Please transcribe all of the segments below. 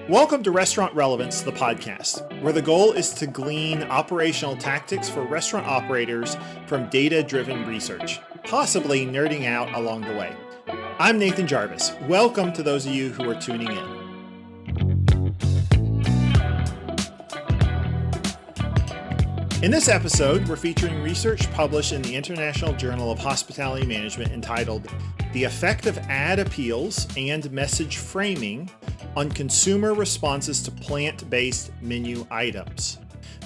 Welcome to Restaurant Relevance, the podcast, where the goal is to glean operational tactics for restaurant operators from data-driven research, possibly nerding out along the way. I'm Nathan Jarvis. Welcome to those of you who are tuning in. In this episode, we're featuring research published in the International Journal of Hospitality Management entitled The Effect of Ad Appeals and Message Framing on Consumer Responses to Plant-Based Menu Items.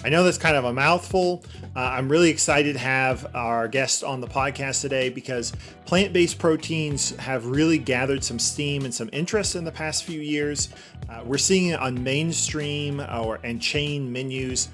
I know that's kind of a mouthful. I'm really excited to have our guest on the podcast today because plant-based proteins have really gathered some steam and some interest in the past few years. We're seeing it on mainstream and chain menus.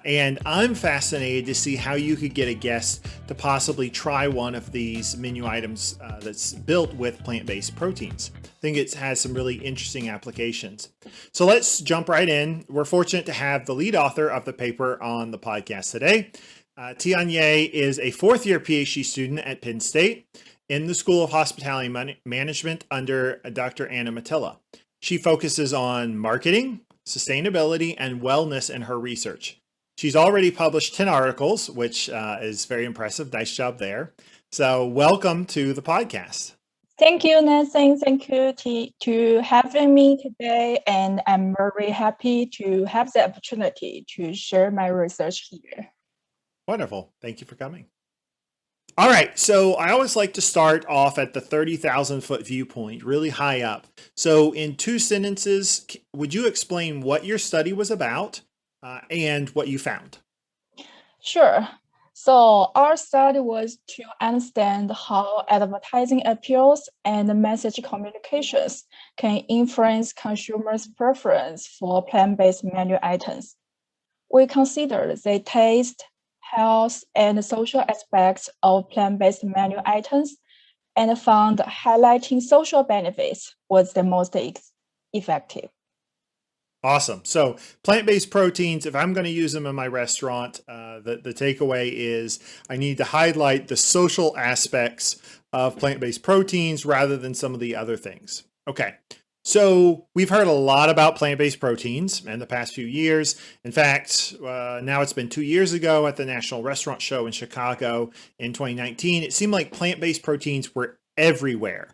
And I'm fascinated to see how you could get a guest to possibly try one of these menu items that's built with plant-based proteins. I think it has some really interesting applications. So let's jump right in. We're fortunate to have the lead author of the paper on the podcast today. Tianye is a fourth-year PhD student at Penn State in the School of Hospitality Management under Dr. Anna Matilla. She focuses on marketing, sustainability, and wellness in her research. She's already published 10 articles, which is very impressive. Nice job there. So welcome to the podcast. Thank you, Nathan. Thank you to having me today. And I'm very happy to have the opportunity to share my research here. Wonderful. Thank you for coming. All right. So I always like to start off at the 30,000 foot viewpoint, really high up. So in 2 sentences, would you explain what your study was about? And what you found? Sure. So our study was to understand how advertising appeals and message communications can influence consumers' preference for plant-based menu items. We considered the taste, health, and social aspects of plant-based menu items and found highlighting social benefits was the most effective. Awesome. So plant-based proteins, if I'm going to use them in my restaurant, the takeaway is I need to highlight the social aspects of plant-based proteins rather than some of the other things. Okay. So we've heard a lot about plant-based proteins in the past few years. In fact, now it's been 2 years ago at the National Restaurant Show in Chicago in 2019. It seemed like plant-based proteins were everywhere.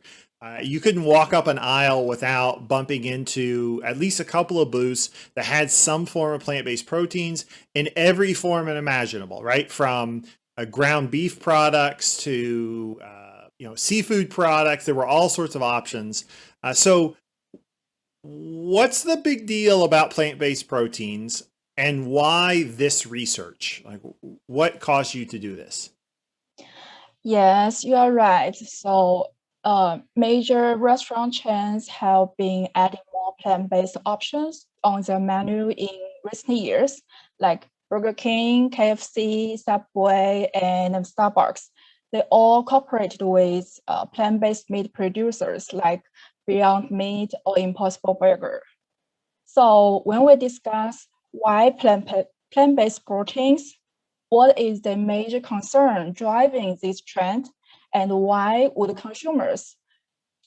You couldn't walk up an aisle without bumping into at least a couple of booths that had some form of plant-based proteins in every form imaginable, right? From ground beef products to seafood products. There were all sorts of options. So what's the big deal about plant-based proteins and why this research? Like, what caused you to do this? Yes, you are right. So major restaurant chains have been adding more plant-based options on their menu in recent years, like Burger King, KFC, Subway, and Starbucks. They all cooperated with plant-based meat producers like Beyond Meat or Impossible Burger. So when we discuss why plant-based proteins, what is the major concern driving this trend? And why would consumers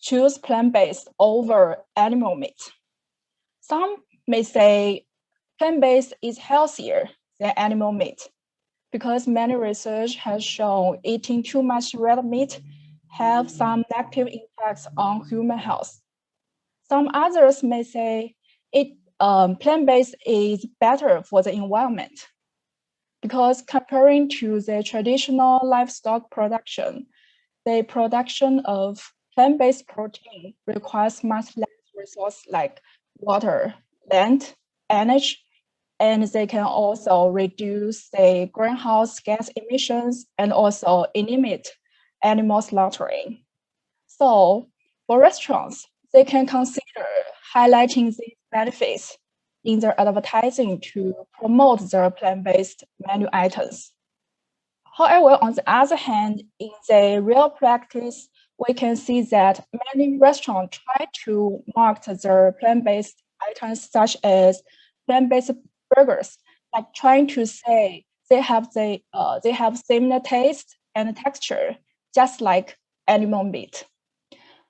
choose plant-based over animal meat? Some may say plant-based is healthier than animal meat because many research has shown eating too much red meat have some negative impacts on human health. Some others may say plant-based is better for the environment because comparing to the traditional livestock production, the production of plant-based protein requires much less resources like water, land, energy, and they can also reduce the greenhouse gas emissions and also limit animal slaughtering. So for restaurants, they can consider highlighting these benefits in their advertising to promote their plant-based menu items. However, on the other hand, in the real practice, we can see that many restaurants try to market their plant-based items such as plant-based burgers, like trying to say they have similar taste and texture, just like animal meat.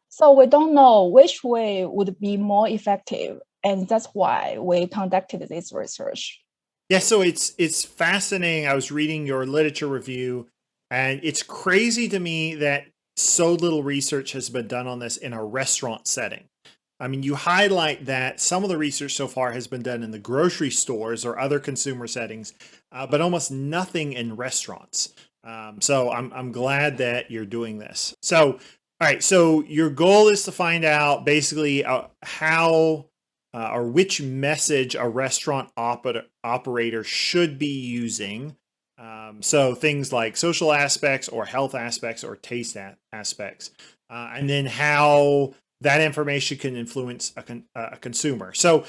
So we don't know which way would be more effective and that's why we conducted this research. Yeah, so it's fascinating. I was reading your literature review, and it's crazy to me that so little research has been done on this in a restaurant setting. I mean, you highlight that some of the research so far has been done in the grocery stores or other consumer settings, but almost nothing in restaurants. So I'm glad that you're doing this. So, all right, so your goal is to find out basically how or which message a restaurant operator should be using. So things like social aspects or health aspects or taste aspects, and then how that information can influence a consumer. So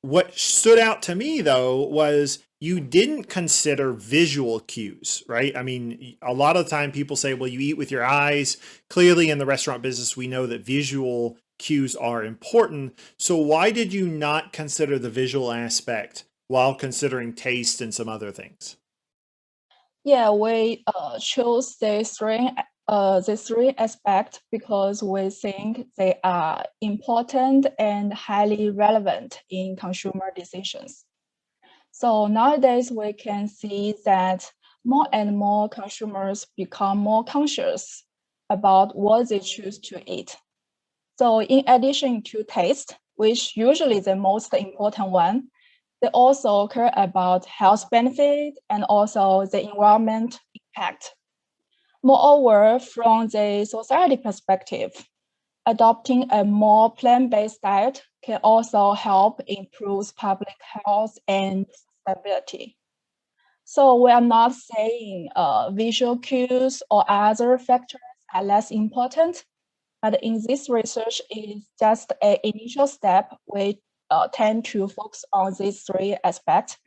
what stood out to me though was you didn't consider visual cues, right? I mean, a lot of the time people say, well, you eat with your eyes. Clearly in the restaurant business, we know that visual cues are important. So why did you not consider the visual aspect while considering taste and some other things? Yeah, we chose the three aspects because we think they are important and highly relevant in consumer decisions. So nowadays we can see that more and more consumers become more conscious about what they choose to eat. So in addition to taste, which usually the most important one, they also care about health benefit and also the environment impact. Moreover, from the society perspective, adopting a more plant-based diet can also help improve public health and sustainability. So we are not saying visual cues or other factors are less important, but in this research, it's just an initial step. We tend to focus on these three aspects,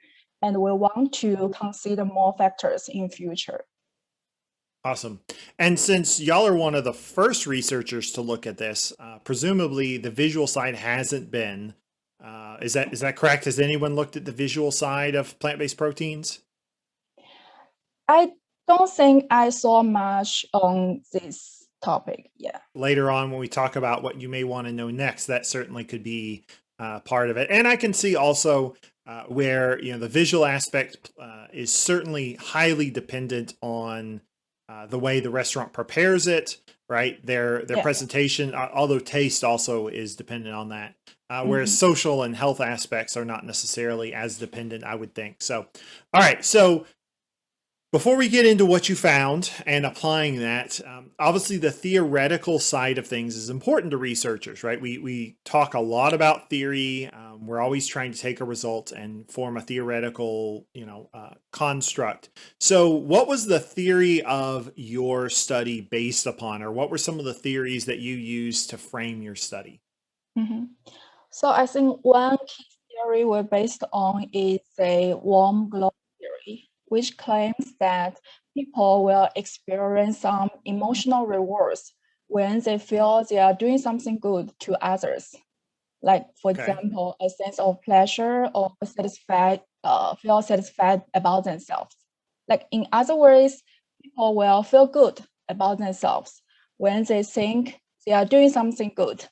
and we want to consider more factors in future. Awesome. And since y'all are one of the first researchers to look at this, presumably the visual side hasn't been. Is that correct? Has anyone looked at the visual side of plant-based proteins? I don't think I saw much on this topic. Yeah. Later on, when we talk about what you may want to know next, that certainly could be part of it. And I can see also where the visual aspect is certainly highly dependent on the way the restaurant prepares it, right? Their presentation, although taste also is dependent on that. Whereas social and health aspects are not necessarily as dependent, I would think. So, all right. So before we get into what you found and applying that, obviously the theoretical side of things is important to researchers, right? We talk a lot about theory. We're always trying to take a result and form a theoretical, construct. So what was the theory of your study based upon, or what were some of the theories that you used to frame your study? So I think one key theory we're based on is a warm glow theory, which claims that people will experience some emotional rewards when they feel they are doing something good to others. Like, for example, a sense of pleasure or feel satisfied about themselves. Like, in other words, people will feel good about themselves when they think they are doing something good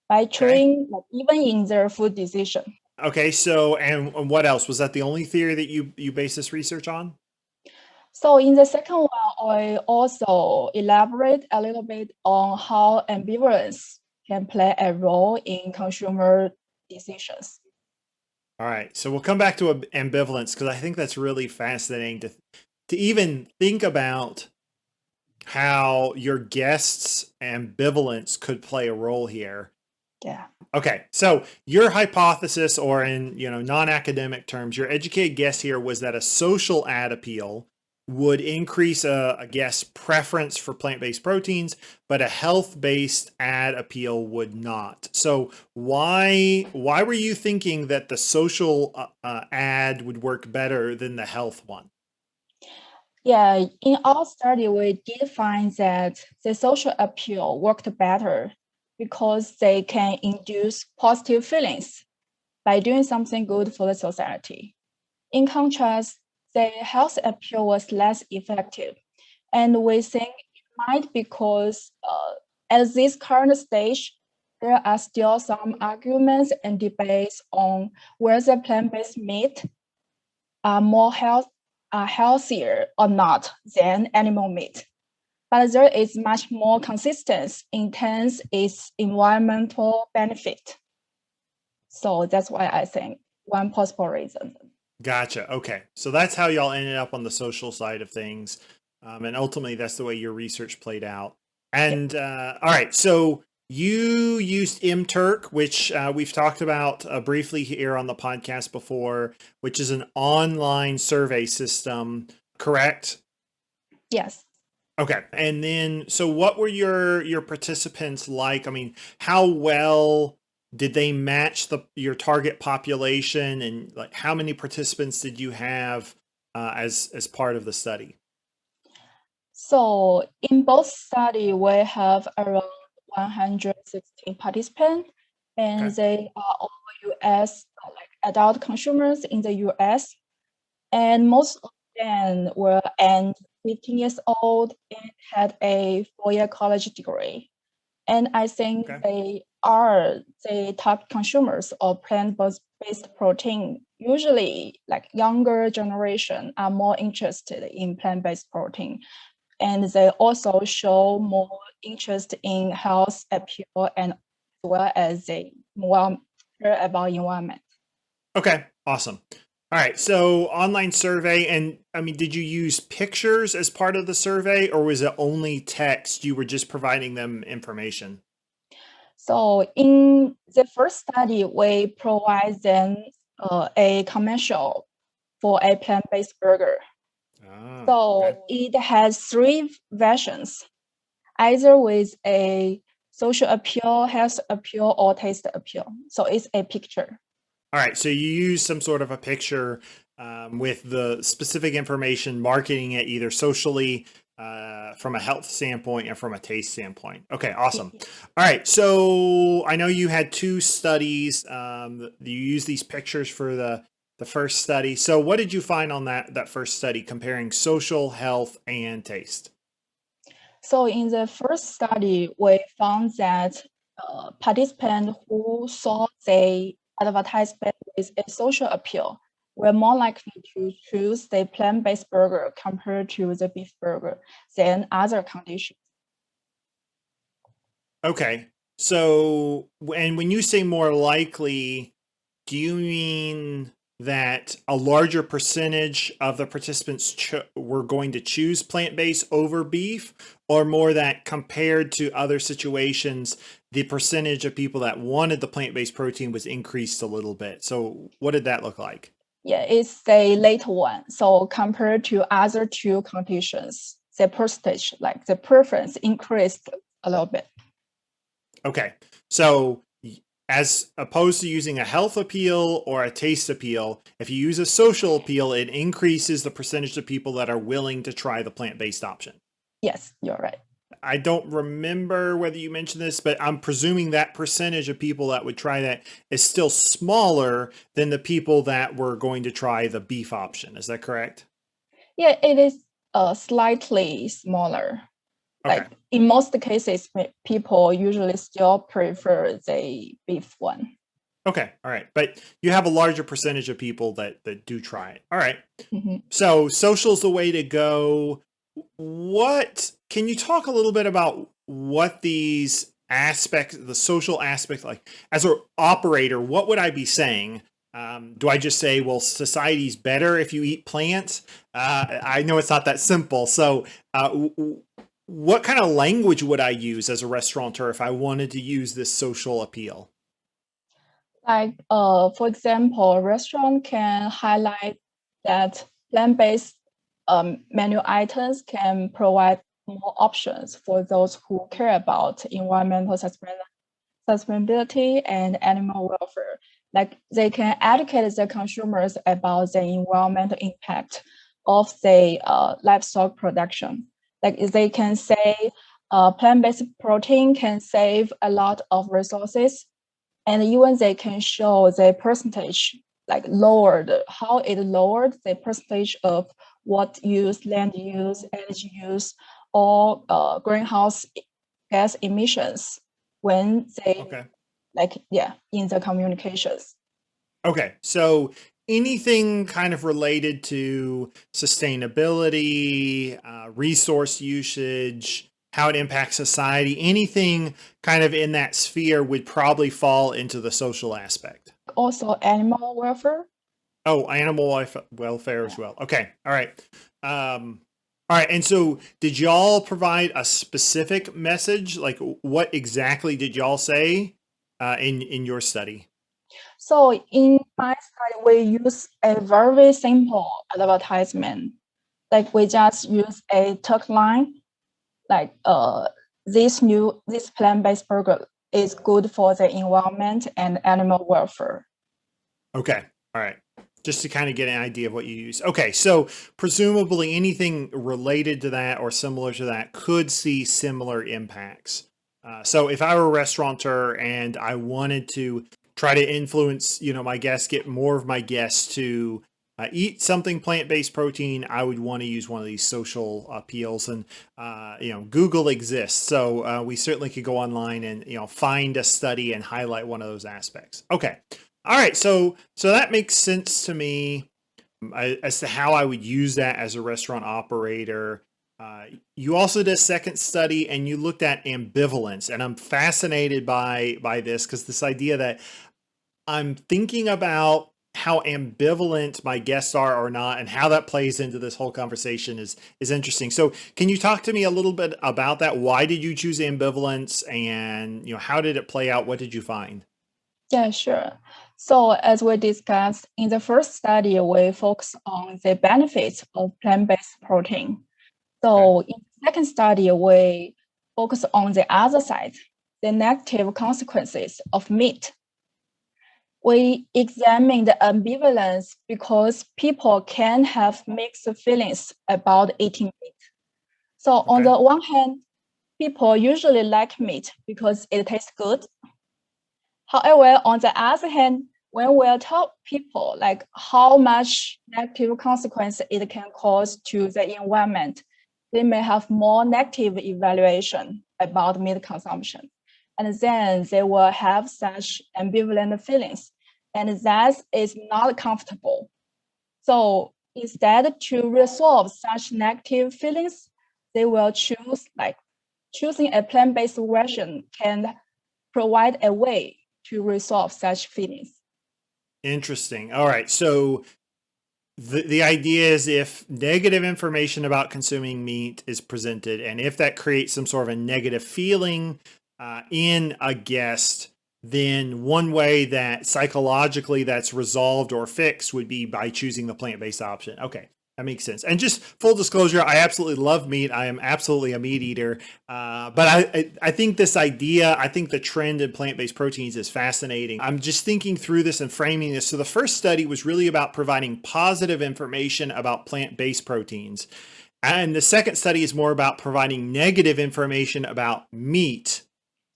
by chewing, like, even in their food decision. Okay, so and what else? Was that the only theory that you based this research on? So in the second one, I also elaborate a little bit on how ambivalence can play a role in consumer decisions. All right, so we'll come back to ambivalence because I think that's really fascinating to even think about how your guests' ambivalence could play a role here. Yeah. Okay, so your hypothesis, or in non-academic terms, your educated guess here was that a social ad appeal would increase a guest's preference for plant-based proteins, but a health-based ad appeal would not. So why were you thinking that the social ad would work better than the health one? Yeah, in our study, we did find that the social appeal worked better because they can induce positive feelings by doing something good for the society. In contrast, the health appeal was less effective, and we think it might because at this current stage, there are still some arguments and debates on whether plant-based meat are healthier or not than animal meat. But there is much more consistency in terms of its environmental benefit. So that's why I think one possible reason. Gotcha. Okay. So that's how y'all ended up on the social side of things. And ultimately, that's the way your research played out. And all right. So you used MTurk, which we've talked about briefly here on the podcast before, which is an online survey system, correct? Yes. Okay. And then, so what were your participants like? I mean, how well did they match your target population, and like how many participants did you have as part of the study? So in both study, we have around 116 participants, and Okay. they are all US, like adult consumers in the US, and most of them were and 15 years old and had a 4-year college degree. And I think Okay. they are the top consumers of plant-based protein. Usually, like younger generation are more interested in plant-based protein. And they also show more interest in health appeal and as well as they more care about environment. Okay. Awesome. All right. So online survey, and I mean, did you use pictures as part of the survey, or was it only text? You were just providing them information? So in the first study, we provide them a commercial for a plant-based burger. Ah, So okay. it has 3 versions, either with a social appeal, health appeal, or taste appeal. So it's a picture. All right. So you use some sort of a picture with the specific information, marketing it either socially, from a health standpoint, and from a taste standpoint. Okay. Awesome. All right. So I know you had 2 studies. You use these pictures for the first study. So what did you find on that first study comparing social, health, and taste? So in the first study, we found that participants who saw the advertisement with a social appeal were more likely to choose the plant-based burger compared to the beef burger than other conditions. Okay. So, and when you say more likely, do you mean that a larger percentage of the participants were going to choose plant-based over beef, or more that compared to other situations, the percentage of people that wanted the plant-based protein was increased a little bit? So what did that look like? Yeah, it's the later one. So compared to other 2 conditions, the percentage, like the preference increased a little bit. Okay. So as opposed to using a health appeal or a taste appeal, if you use a social appeal, it increases the percentage of people that are willing to try the plant-based option. Yes, you're right. I don't remember whether you mentioned this, but I'm presuming that percentage of people that would try that is still smaller than the people that were going to try the beef option. Is that correct? Yeah, it is slightly smaller. Okay. Like in most cases, people usually still prefer the beef one. Okay. All right. But you have a larger percentage of people that do try it. All right. Mm-hmm. So social's the way to go. What can you talk a little bit about what these aspects, the social aspect, like as an operator, what would I be saying? Do I just say, well, society's better if you eat plants? I know it's not that simple. So what kind of language would I use as a restaurateur if I wanted to use this social appeal? Like, for example, a restaurant can highlight that plant-based menu items can provide more options for those who care about environmental sustainability and animal welfare. Like they can educate the consumers about the environmental impact of the livestock production. Like they can say plant-based protein can save a lot of resources, and even they can show the percentage, like lowered, how it lowered the percentage of what use, land use, energy use, or greenhouse gas emissions. when they Okay. in the communications. Okay. So anything kind of related to sustainability, resource usage, how it impacts society, anything kind of in that sphere would probably fall into the social aspect. Also, animal welfare. Oh, animal welfare as well. Okay. All right. All right. And so did y'all provide a specific message? Like what exactly did y'all say in your study? So in my study, we use a very simple advertisement. Like we just use a tagline, like this plant-based burger is good for the environment and animal welfare. Okay. All right. Just to kind of get an idea of what you use. Okay. So presumably anything related to that or similar to that could see similar impacts. So if I were a restaurateur and I wanted to try to influence, my guests, get more of my guests to eat something plant-based protein, I would want to use one of these social appeals. And, Google exists. So we certainly could go online and, find a study and highlight one of those aspects. Okay. All right. So that makes sense to me as to how I would use that as a restaurant operator. You also did a second study and you looked at ambivalence, and I'm fascinated by this because this idea that I'm thinking about how ambivalent my guests are or not, and how that plays into this whole conversation is interesting. So can you talk to me a little bit about that? Why did you choose ambivalence, and how did it play out? What did you find? Yeah, sure. So as we discussed in the first study, we focus on the benefits of plant-based protein. So in the second study, we focus on the other side, the negative consequences of meat. We examine the ambivalence because people can have mixed feelings about eating meat. So on the one hand, people usually like meat because it tastes good. However, on the other hand, when we tell people like how much negative consequence it can cause to the environment, they may have more negative evaluation about meat consumption. And then they will have such ambivalent feelings. And that is not comfortable. So instead to resolve such negative feelings, they will choosing a plant-based version can provide a way to resolve such feelings. Interesting. All right. So the idea is if negative information about consuming meat is presented, and if that creates some sort of a negative feeling in a guest, then one way that psychologically that's resolved or fixed would be by choosing the plant-based option. Okay. That makes sense. And just full disclosure, I absolutely love meat. I am absolutely a meat eater. But I think this idea, I think the trend in plant-based proteins is fascinating. I'm just thinking through this and framing this. So the first study was really about providing positive information about plant-based proteins. And the second study is more about providing negative information about meat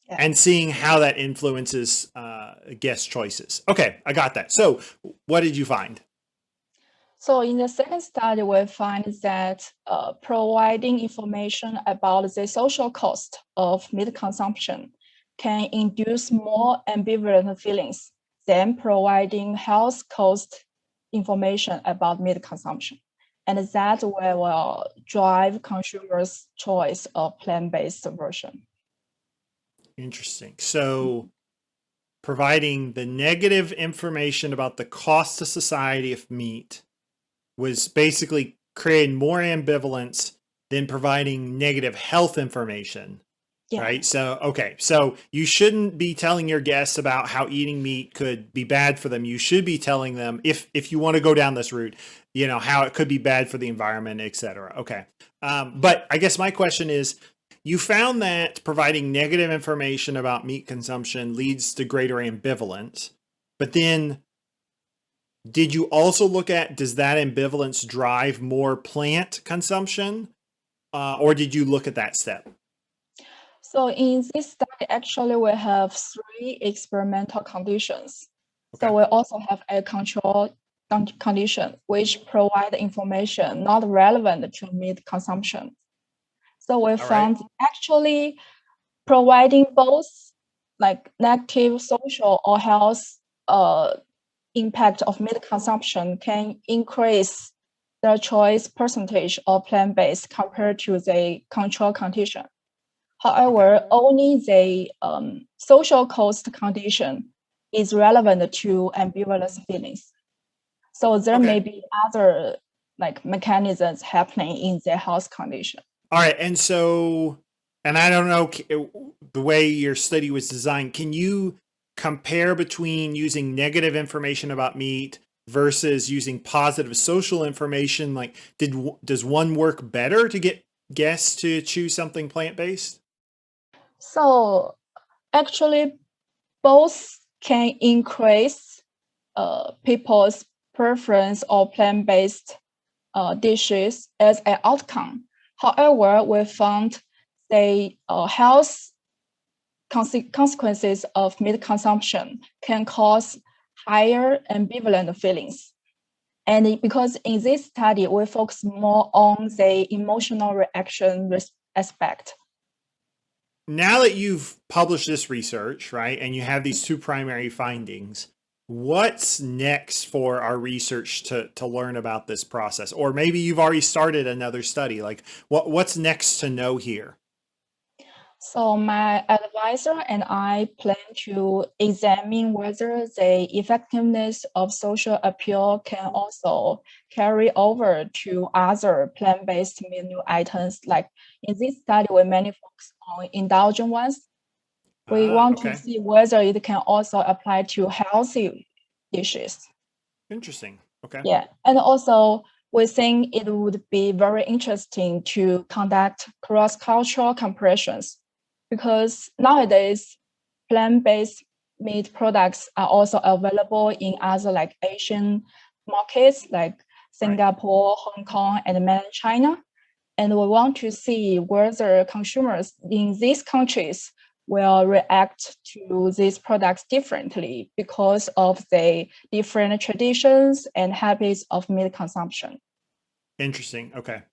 and seeing how that influences guest choices. Okay, I got that. So what did you find? So in the second study, we find that providing information about the social cost of meat consumption can induce more ambivalent feelings than providing health cost information about meat consumption. And that will drive consumers' choice of plant-based version. Interesting. So providing the negative information about the cost to society of meat was basically creating more ambivalence than providing negative health information, right? So, okay. So you shouldn't be telling your guests about how eating meat could be bad for them. You should be telling them, if you want to go down this route, how it could be bad for the environment, et cetera. Okay. But I guess my question is, you found that providing negative information about meat consumption leads to greater ambivalence, but then did you also look at, does that ambivalence drive more plant consumption? Or did you look at that step? So in this study, actually, we have 3 experimental conditions. Okay. So we also have a control condition, which provide information not relevant to meat consumption. So we found actually providing both like negative social or health impact of meat consumption can increase the choice percentage of plant-based compared to the control condition. However, only the social cost condition is relevant to ambivalence feelings. So there may be other like mechanisms happening in the health condition. All right, and so, and I don't know the way your study was designed. Can you compare between using negative information about meat versus using positive social information? Like, does one work better to get guests to choose something plant-based? So actually, both can increase people's preference of plant-based dishes as an outcome. However, we found the health consequences of meat consumption can cause higher ambivalent feelings. And because in this study, we focus more on the emotional reaction aspect. Now that you've published this research, right, and you have these two primary findings, what's next for our research to learn about this process? Or maybe you've already started another study. Like, what's next to know here? So my advisor and I plan to examine whether the effectiveness of social appeal can also carry over to other plant-based menu items. Like in this study, we mainly focus on indulgent ones. We want to see whether it can also apply to healthy dishes. Interesting. Okay. Yeah, and also we think it would be very interesting to conduct cross-cultural comparisons, because nowadays plant-based meat products are also available in other like Asian markets like Singapore, Hong Kong, and mainland China. And we want to see whether consumers in these countries will react to these products differently because of the different traditions and habits of meat consumption. Interesting. Okay.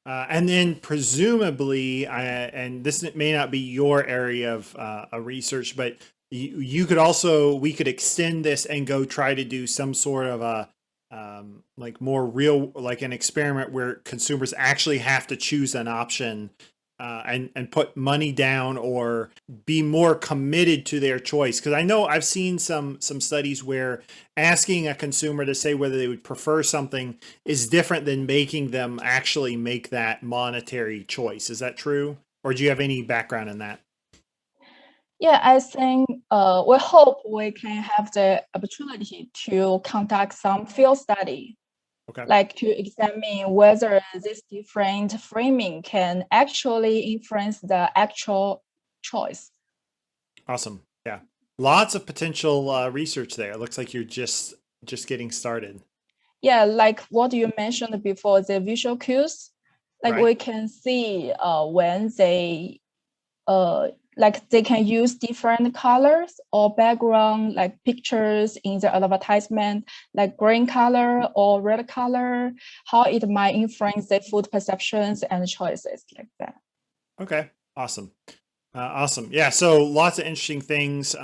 And then presumably, and this may not be your area of research, but you could also, we could extend this and go try to do some sort of a like more real, like an experiment where consumers actually have to choose an option and put money down or be more committed to their choice. Because I know I've seen some studies where asking a consumer to say whether they would prefer something is different than making them actually make that monetary choice. Is that true? Or do you have any background in that? Yeah, I think we hope we can have the opportunity to conduct some field study, like to examine whether this different framing can actually influence the actual choice. Awesome. Yeah. Lots of potential research there. It looks like you're just getting started. Yeah, like what you mentioned before, the visual cues, like we can see when they like they can use different colors or background, like pictures in the advertisement, like green color or red color, how it might influence the food perceptions and choices like that. Okay, awesome. Awesome. Yeah, so lots of interesting things.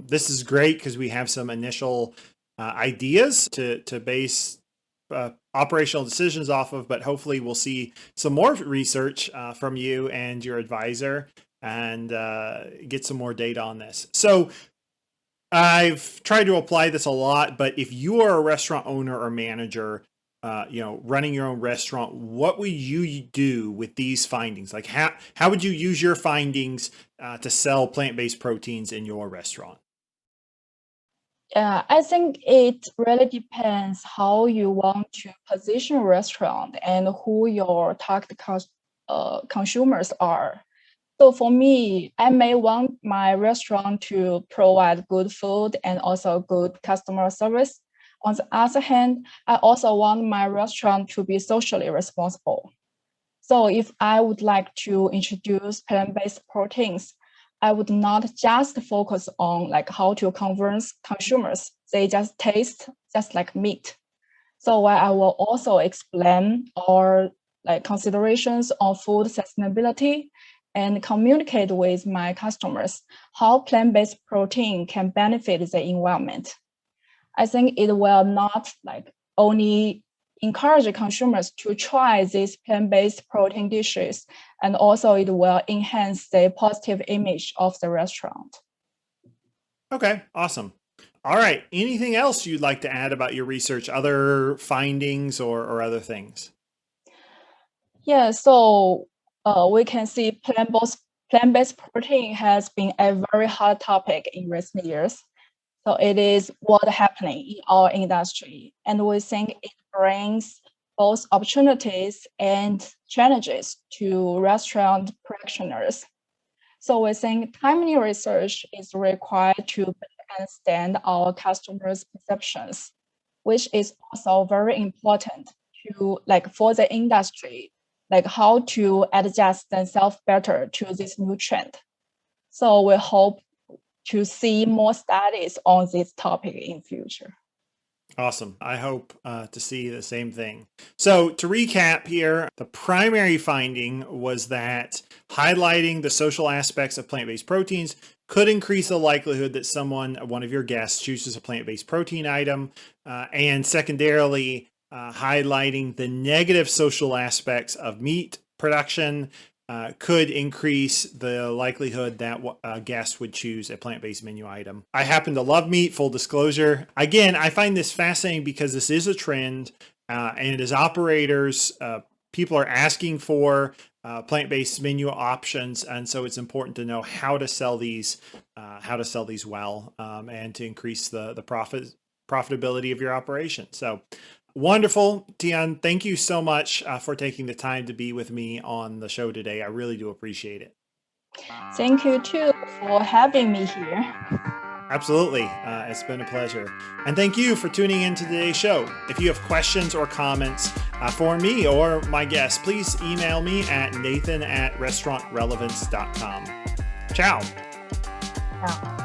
This is great because we have some initial ideas to base operational decisions off of, but hopefully we'll see some more research from you and your advisor and get some more data on this. So I've tried to apply this a lot, but if you are a restaurant owner or manager, you know, running your own restaurant, what would you do with these findings? Like how would you use your findings to sell plant-based proteins in your restaurant? Yeah, I think it really depends how you want to position a restaurant and who your target consumers are. So for me, I may want my restaurant to provide good food and also good customer service. On the other hand, I also want my restaurant to be socially responsible. So if I would like to introduce plant-based proteins, I would not just focus on like how to convince consumers they just taste just like meat. So I will also explain our like considerations on food sustainability and communicate with my customers how plant-based protein can benefit the environment. I think it will not only encourage consumers to try these plant-based protein dishes, and also it will enhance the positive image of the restaurant. Okay, awesome. All right, anything else you'd like to add about your research, other findings or other things? Yeah, so we can see plant-based protein has been a very hot topic in recent years. So it is what's happening in our industry, and we think it brings both opportunities and challenges to restaurant practitioners. So we think timely research is required to understand our customers' perceptions, which is also very important to for the industry, how to adjust themselves better to this new trend. So we hope to see more studies on this topic in future. Awesome. I hope to see the same thing. So to recap here, the primary finding was that highlighting the social aspects of plant-based proteins could increase the likelihood that one of your guests, chooses a plant-based protein item, and secondarily, highlighting the negative social aspects of meat production could increase the likelihood that a guest would choose a plant-based menu item. I happen to love meat, full disclosure. Again, I find this fascinating because this is a trend, and as operators, people are asking for plant-based menu options, and so it's important to know how to sell these well, and to increase the profitability of your operation. So wonderful. Tian, thank you so much for taking the time to be with me on the show today. I really do appreciate it. Thank you too for having me here. Absolutely. It's been a pleasure. And thank you for tuning in to today's show. If you have questions or comments for me or my guests, please email me at nathan@restaurantrelevance.com. Ciao. Ciao.